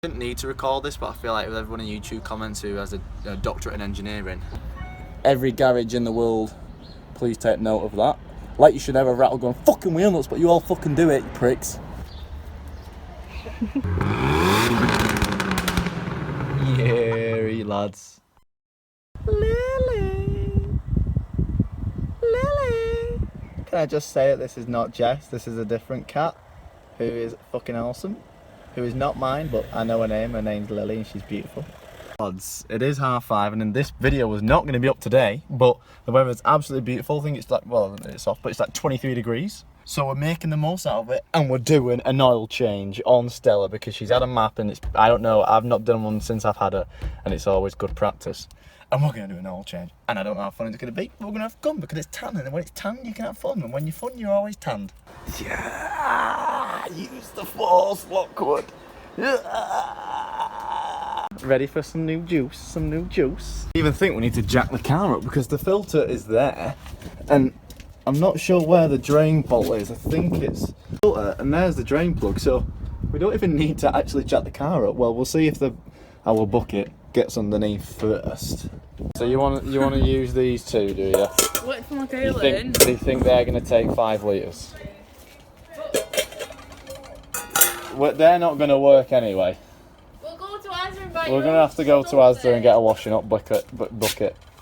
Didn't need to record this, but I feel like with everyone in YouTube comments who has a doctorate in engineering, every garage in the world, please take note of that. Like you should have a rattle going fucking wheel nuts, but you all fucking do it, you pricks. Yeah, lads. Lily. Lily. Can I just say it? This is not Jess. This is a different cat who is fucking awesome. Who is not mine, but I know her name. Her name's Lily and she's beautiful. Lads, it is 5:30 and then this video was not going to be up today, but the weather is absolutely beautiful. I think it's like, well, it's off, but it's like 23 degrees. So we're making the most out of it and we're doing an oil change on Stella because she's had a map and it's, I don't know, I've not done one since I've had her and it's always good practice. And we're going to do an oil change and I don't know how fun it's going to be, but we're going to have fun because it's tan and when it's tan you can have fun and when you're fun you're always tanned. Yeah, use the force, Lockwood. Yeah. Ready for some new juice, some new juice. I even think we need to jack the car up because the filter is there and I'm not sure where the drain bolt is. I think it's filter and there's the drain plug, so we don't even need to actually jack the car up. Well, we'll see if our bucket gets underneath first. So you want to use these two, do you? What for my cooling? Do you think they're going to take 5 litres? Well, they're not going to work anyway. We'll go to Asda and buy. We're going to have to go to Asda and get a washing up bucket.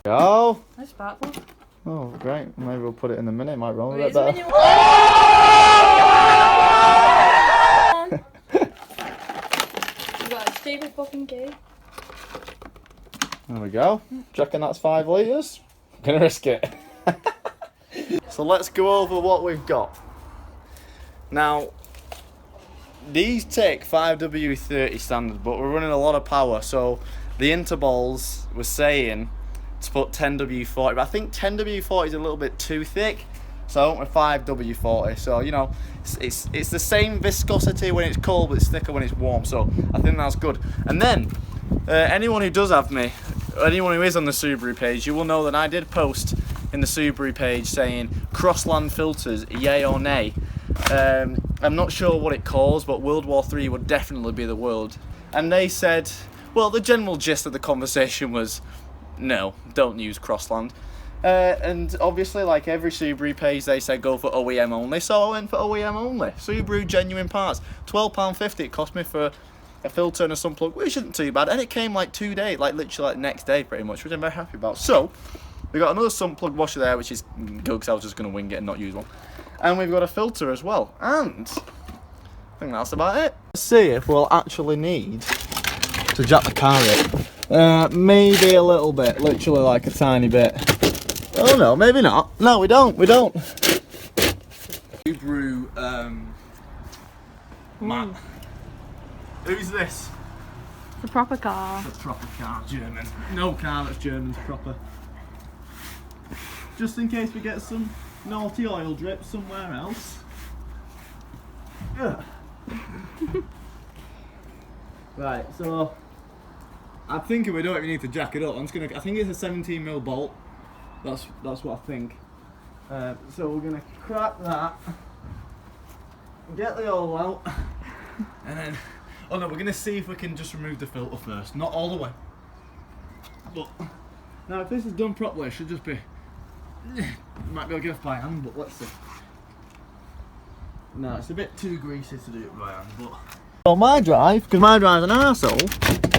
Oh! Nice sparkle. Oh, great. Maybe we'll put it in a minute. It might roll a bit Wait, better. You got a stable fucking key. There we go. Do you reckon that's 5 litres? I'm going to risk it. So let's go over what we've got. Now, these take 5W30 standard, but we're running a lot of power. So the intervals were saying to put 10W40, but I think 10W40 is a little bit too thick. So I went with 5W40. So, you know, it's the same viscosity when it's cold, but it's thicker when it's warm. So I think that's good. And then, anyone who does have me, anyone who is on the Subaru page, you will know that I did post in the Subaru page saying Crossland filters, yay or nay. I'm not sure what it caused, but World War III would definitely be the world. And they said, well, the general gist of the conversation was, no, don't use Crossland. And obviously, like every Subaru page, they said go for OEM only, so I went for OEM only. Subaru genuine parts, £12.50 it cost me for a filter and a sun plug, which isn't too bad, and it came like 2 days, like literally like next day pretty much, which I'm very happy about. So we got another sun plug washer there, which is good because I was just going to wing it and not use one, and we've got a filter as well, and I think that's about it. Let's see if we'll actually need to jack the car up. Maybe a little bit, literally like a tiny bit. Oh no, maybe not. No, we don't. Subaru Matt. Who's this? The proper car. The proper car, German. No car that's German's proper. Just in case we get some naughty oil drip somewhere else. Right, so I'm thinking we don't even need to jack it up. I think it's a 17mm bolt. That's what I think. So we're gonna crack that, get the oil out, and then. Oh no, we're going to see if we can just remove the filter first. Not all the way. But now if this is done properly, it should just be... Might be able to get off by hand, but let's see. No, it's a bit too greasy to do it by hand, but... Well, my drive, because my drive's an arsehole,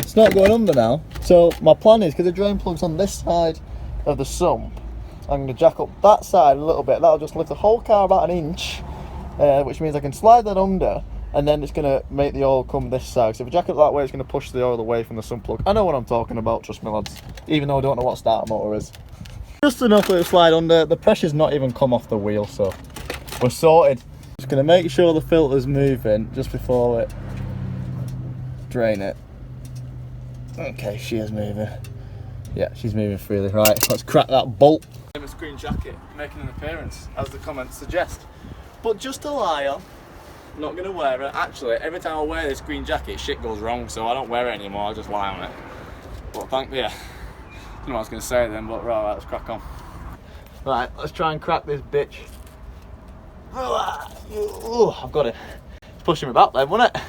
it's not going under now. So my plan is, because the drain plug's on this side of the sump, I'm going to jack up that side a little bit. That'll just lift the whole car about 1 inch, which means I can slide that under. And then it's going to make the oil come this side. So if I jack it that way, it's going to push the oil away from the sun plug. I know what I'm talking about, trust me lads. Even though I don't know what starter motor is. Just enough that it slide under. The pressure's not even come off the wheel, so we're sorted. Just going to make sure the filter's moving just before we drain it. Okay, she is moving. Yeah, she's moving freely. Right, let's crack that bolt. A screen jacket making an appearance, as the comments suggest. But just to lie on. Not going to wear it. Actually, every time I wear this green jacket, shit goes wrong, so I don't wear it anymore, I just lie on it. But I don't know what I was going to say then, but right, let's crack on. Right, let's try and crack this bitch. Oh, I've got it. It's pushing me back then, wasn't it?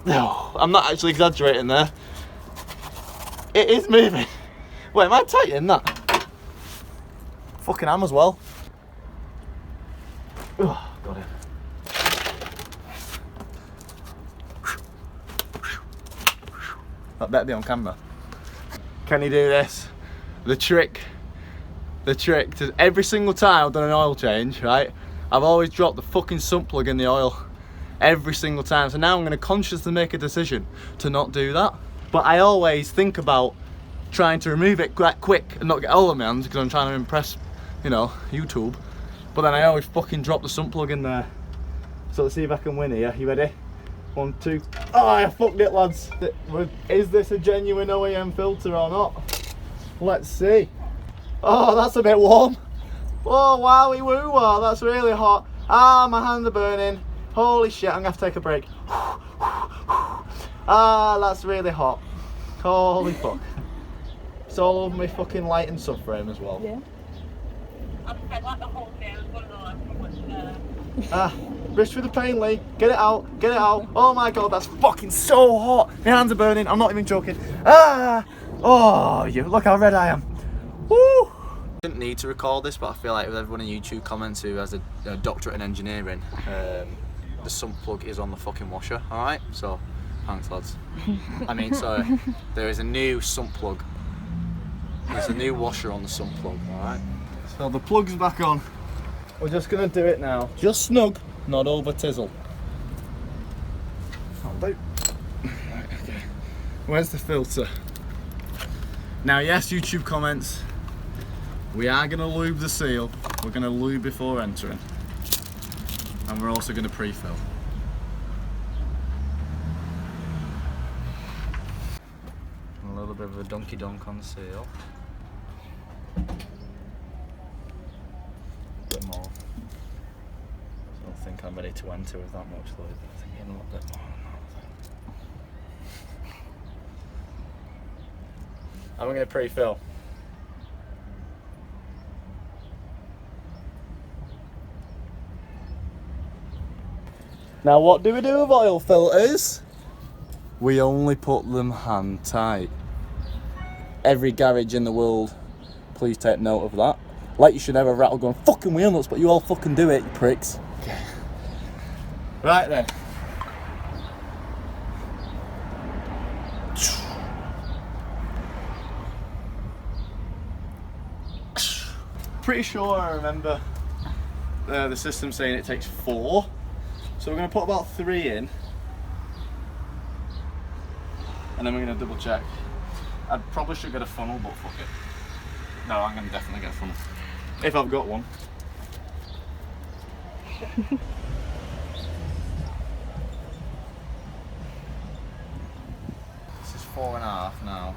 No, I'm not actually exaggerating there. It is moving. Wait, am I tightening that? Fucking am as well. Oh, got it. That better be on camera. Can you do this? The trick to every single time I've done an oil change, right? I've always dropped the fucking sump plug in the oil. Every single time. So now I'm going to consciously make a decision to not do that. But I always think about trying to remove it quite quick and not get all of my hands because I'm trying to impress, you know, YouTube. But then I always fucking drop the sump plug in there. So let's see if I can win here. You ready? 1, 2. Oh, I fucked it, lads. Is this a genuine OEM filter or not? Let's see. Oh, that's a bit warm. Oh, wowie woo wah, that's really hot. Ah, my hands are burning. Holy shit, I'm gonna have to take a break. Ah, that's really hot. Holy fuck. It's all over my fucking light and subframe as well. Yeah. Ah, wrist through the pain, Lee. Get it out, get it out. Oh my god, that's fucking so hot. My hands are burning, I'm not even joking. Ah! Oh, you look how red I am. Woo! Didn't need to record this, but I feel like with everyone in YouTube comments who has a doctorate in engineering, the sump plug is on the fucking washer, alright? So, thanks lads. I mean, sorry, there is a new sump plug. There's a new washer on the sump plug, alright? So the plug's back on. We're just gonna do it now. Just snug, not over tizzle. Right, okay. Where's the filter? Now, yes, YouTube comments. We are going to lube the seal. We're going to lube before entering. And we're also going to pre-fill. A little bit of a donkey donk on the seal. A bit more. I don't think I'm ready to enter with that much lube. I think a little bit more than that. And we're going to pre-fill. Now what do we do with oil filters? We only put them hand tight. Every garage in the world, please take note of that. Like you should never rattle going fucking wheel nuts, but you all fucking do it, you pricks. Okay. Right then. Pretty sure I remember the system saying it takes 4. So we're going to put about 3 in, and then we're going to double check. I probably should get a funnel, but fuck it. No, I'm going to definitely get a funnel. If I've got one. This is 4.5 now,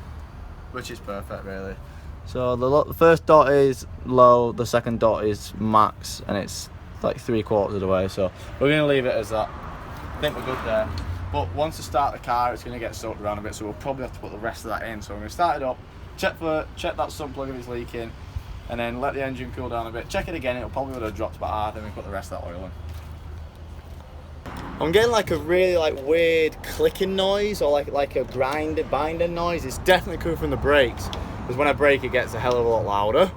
which is perfect really. So the first dot is low, the second dot is max, and it's like 3/4 of the way, so we're going to leave it as that. I think we're good there, but once we start the car it's going to get soaked around a bit, so we'll probably have to put the rest of that in. So I'm going to start it up, check that sump plug if it's leaking, and then let the engine cool down a bit, check it again, it'll probably would have dropped about hard, then we put the rest of that oil in. I'm getting like a really like weird clicking noise, or like a binding noise. It's definitely coming from the brakes, because when I brake it gets a hell of a lot louder.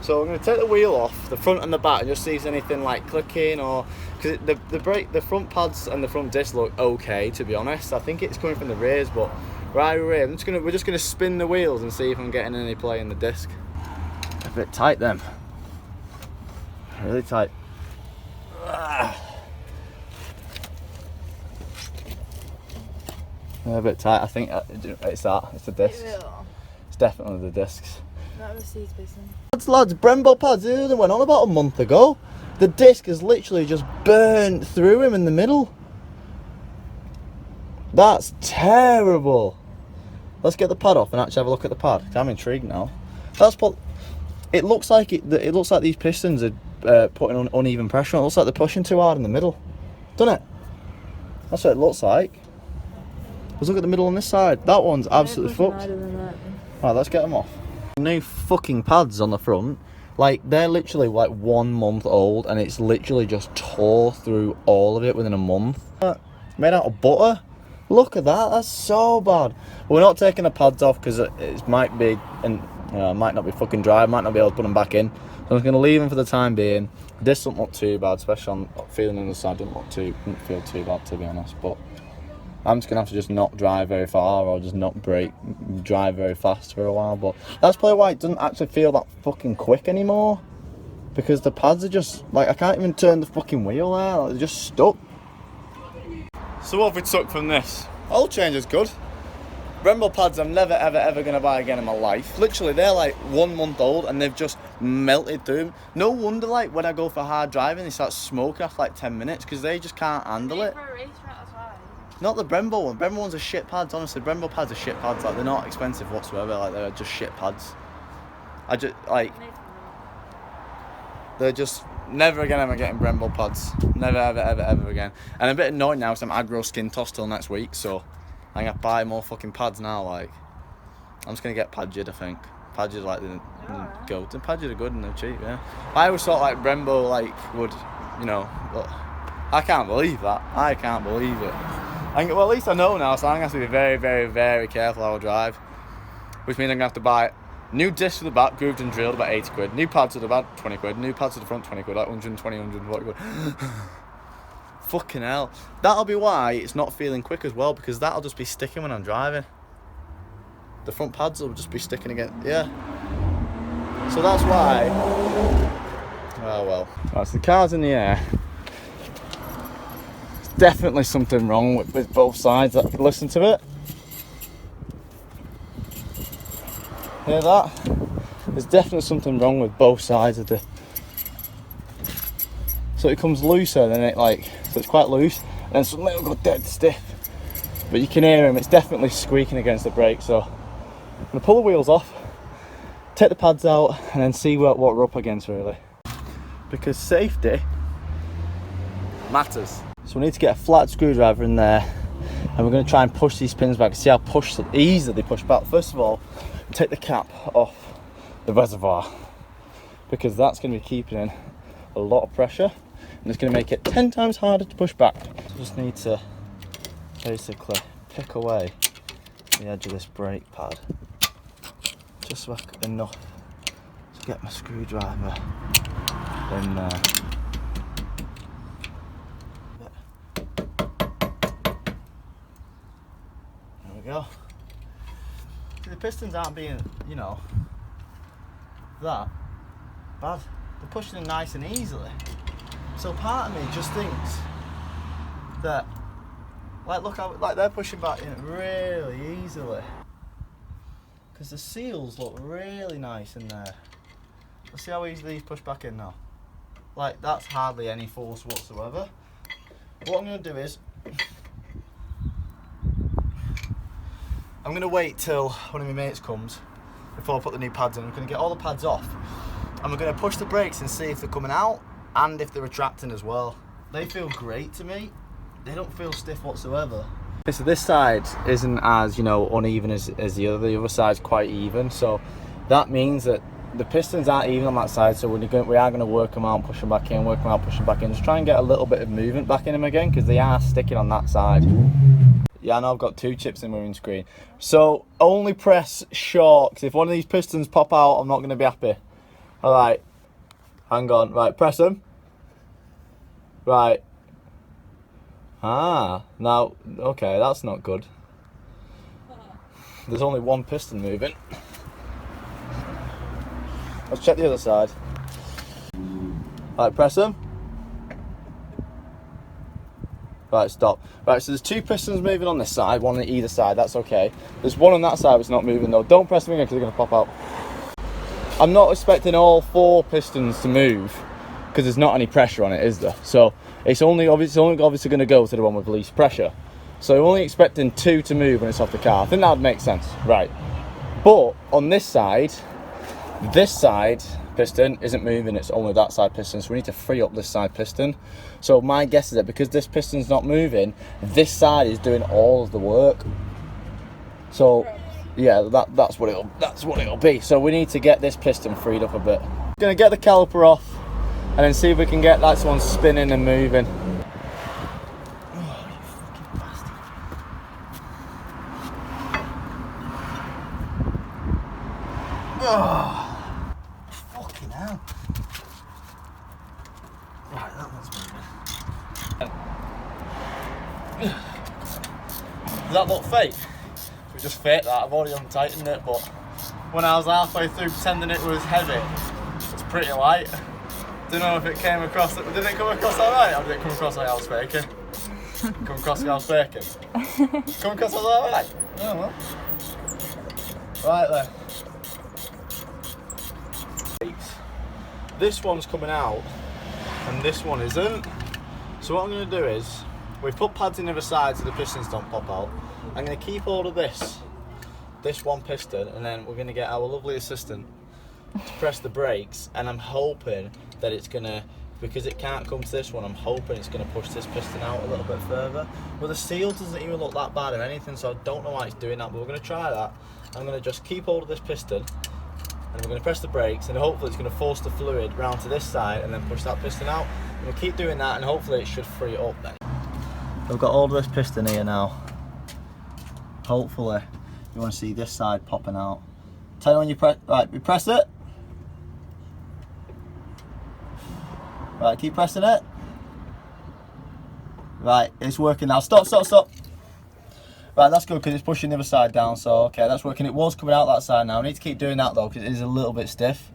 So I'm going to take the wheel off, the front and the back, and just see if there's anything like clicking, or because the front pads and the front disc look okay, to be honest. I think it's coming from the rears, but right rear. We're just going to spin the wheels and see if I'm getting any play in the disc. A bit tight then. Really tight. A bit tight. I think it's that. It's the discs. It's definitely the discs. That was seat spacing. Lads, Brembo pads, they went on about a month ago. The disc has literally just burnt through him in the middle. That's terrible. Let's get the pad off and actually have a look at the pad. I'm intrigued now. It looks like it looks like these pistons are putting on uneven pressure. It looks like they're pushing too hard in the middle, doesn't it? That's what it looks like. Let's look at the middle on this side. That one's absolutely fucked. Right, let's get them off. New fucking pads on the front. Like, they're literally like 1 month old, and it's literally just tore through all of it within a month. It's made out of butter. Look at that, that's so bad. We're not taking the pads off because it might be, and you know, it might not be fucking dry, I might not be able to put them back in. So I'm just going to leave them for the time being. This doesn't look too bad, especially on feeling on the side, didn't feel too bad, to be honest. But I'm just going to have to just not drive very far, or just not drive very fast for a while. But that's probably why it doesn't actually feel that fucking quick anymore. Because the pads are just, like, I can't even turn the fucking wheel there, like, they're just stuck. So what have we took from this? Oil change is good. Brembo pads I'm never ever going to buy again in my life. Literally, they're like 1 month old and they've just melted through them. No wonder, like, when I go for hard driving, they start smoking after like 10 minutes because they just can't handle it. Not the Brembo one. Brembo ones are shit pads, honestly. Brembo pads are shit pads. Like, they're not expensive whatsoever. Like, they're just shit pads. They're just never again ever getting Brembo pads. Never ever again. And I'm a bit annoyed now because I'm aggro skin toss till next week, so I'm going to buy more fucking pads now. Like, I'm just going to get Padged, I think. Padged are like the go-to. Padged are good and they're cheap, yeah. I always thought like Brembo like would, you know, but I can't believe that. I can't believe it. Well, at least I know now, so I'm going to have to be very careful how I drive. Which means I'm going to have to buy new discs for the back, grooved and drilled, about 80 quid. New pads for the back, 20 quid. New pads for the front, 20 quid. Like 120, 140 quid. Fucking hell. That'll be why it's not feeling quick as well, because that'll just be sticking when I'm driving. The front pads will just be sticking again. Yeah. So that's why. Oh well. Right, so the car's in the air. There's definitely something wrong with both sides. Listen to it. Hear that? There's definitely something wrong with both sides of the. So it comes looser than it, like, so it's quite loose, and then suddenly it'll go dead stiff. But you can hear him, it's definitely squeaking against the brake. So I'm gonna pull the wheels off, take the pads out, and then see what we're up against really. Because safety matters. So we need to get a flat screwdriver in there, and we're gonna try and push these pins back, see how easily they push back. First of all, take the cap off the reservoir, because that's going to be keeping in a lot of pressure and it's going to make it 10 times harder to push back. So just need to basically pick away the edge of this brake pad just so I get enough to get my screwdriver in there. There we go. The pistons aren't being, you know, that bad. They're pushing in nice and easily. So part of me just thinks that, like, look how, like, they're pushing back in really easily. Because the seals look really nice in there. Let's see how easily these push back in now. Like, that's hardly any force whatsoever. What I'm going to do is, I'm going to wait till one of my mates comes before I put the new pads in. I'm going to get all the pads off and we're going to push the brakes and see if they're coming out and if they're retracting as well. They feel great to me. They don't feel stiff whatsoever. So this side isn't as, you know, uneven as the other. The other side's quite even. So that means that the pistons aren't even on that side. So we are going to work them out, push them back in, work them out, push them back in. Just try and get a little bit of movement back in them again, because they are sticking on that side. Yeah, I know I've got 2 chips in my windscreen. So only press short, because if one of these pistons pop out, I'm not going to be happy. Alright, hang on. Right, press them. Right. Ah, now, okay, that's not good. There's only one piston moving. Let's check the other side. Right, press them. Right, stop. Right, so there's 2 pistons moving on this side, one on either side, that's okay. There's one on that side that's not moving though. Don't press them again because they're going to pop out. I'm not expecting all 4 pistons to move because there's not any pressure on it, is there? So it's only obviously going to go to the one with least pressure. So I'm only expecting 2 to move when it's off the car. I think that would make sense, right? But on this side piston isn't moving, it's only that side piston, so we need to free up this side piston. So my guess is that because this piston's not moving, this side is doing all of the work. So yeah, that's what it'll be. So we need to get this piston freed up a bit. Gonna get the caliper off and then see if we can get that one spinning and moving. Oh, fucking hell. Right, that one's moving. Does that look fake? We just faked that. I've already untightened it, but when I was halfway through pretending it was heavy, it's pretty light. Don't know if it came across. Did it come across alright, or did it come across like I was faking? Come across like I was faking? Come across like alright? Oh well. Right then. This one's coming out and this one isn't. So what I'm going to do is, we've put pads in the other side so the pistons don't pop out. I'm going to keep hold of this one piston, and then we're going to get our lovely assistant to press the brakes, and I'm hoping that it's going to, because it can't come to this one, I'm hoping it's going to push this piston out a little bit further. But the seal doesn't even look that bad or anything, so I don't know why it's doing that, but we're going to try that. I'm going to just keep hold of this piston, and we're going to press the brakes, and hopefully it's going to force the fluid round to this side and then push that piston out. And we'll keep doing that, and hopefully it should free it up then. I've got hold of this piston here now. Hopefully you want to see this side popping out. Tell me when you press. Right, we press it. Right, keep pressing it. Right, it's working now. Stop, stop, stop. Right, that's good because it's pushing the other side down, so okay, that's working. It was coming out that side now. I need to keep doing that though because it is a little bit stiff.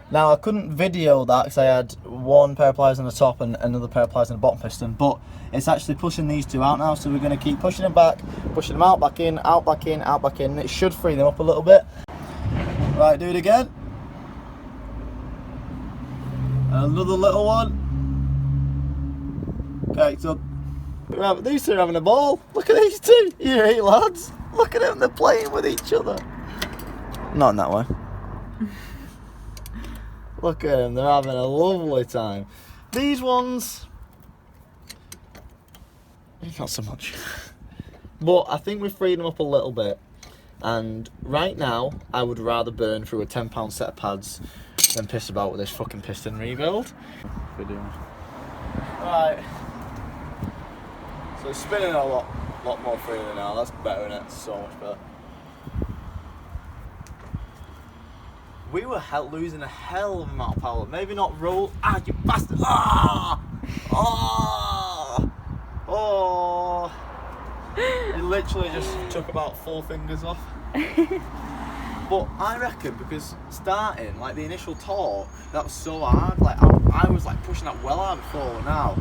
Now, I couldn't video that because I had one pair of pliers on the top and another pair of pliers on the bottom piston, but it's actually pushing these two out now, so we're going to keep pushing them back, pushing them out, back in, out, back in, out, back in. It should free them up a little bit. Right, do it again. Another little one. Okay, so these two are having a ball. Look at these two. You eight lads. Look at them, they're playing with each other. Not in that way. Look at them, they're having a lovely time. These ones, not so much. But I think we've freed them up a little bit. And right now, I would rather burn through a £10 set of pads than piss about with this fucking piston rebuild. Right. So it's spinning a lot more freely now. That's better, isn't it? So much better. We were losing a hell of an amount of power. Maybe not roll. Ah, you bastard! Ah! Oh! Oh! It literally just took about 4 fingers off. But I reckon because starting, like the initial torque, that was so hard. Like I was like pushing that well hard before now.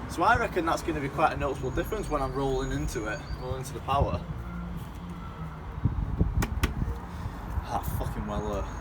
So I reckon that's going to be quite a noticeable difference when I'm rolling into it, rolling into the power. That fucking well worked.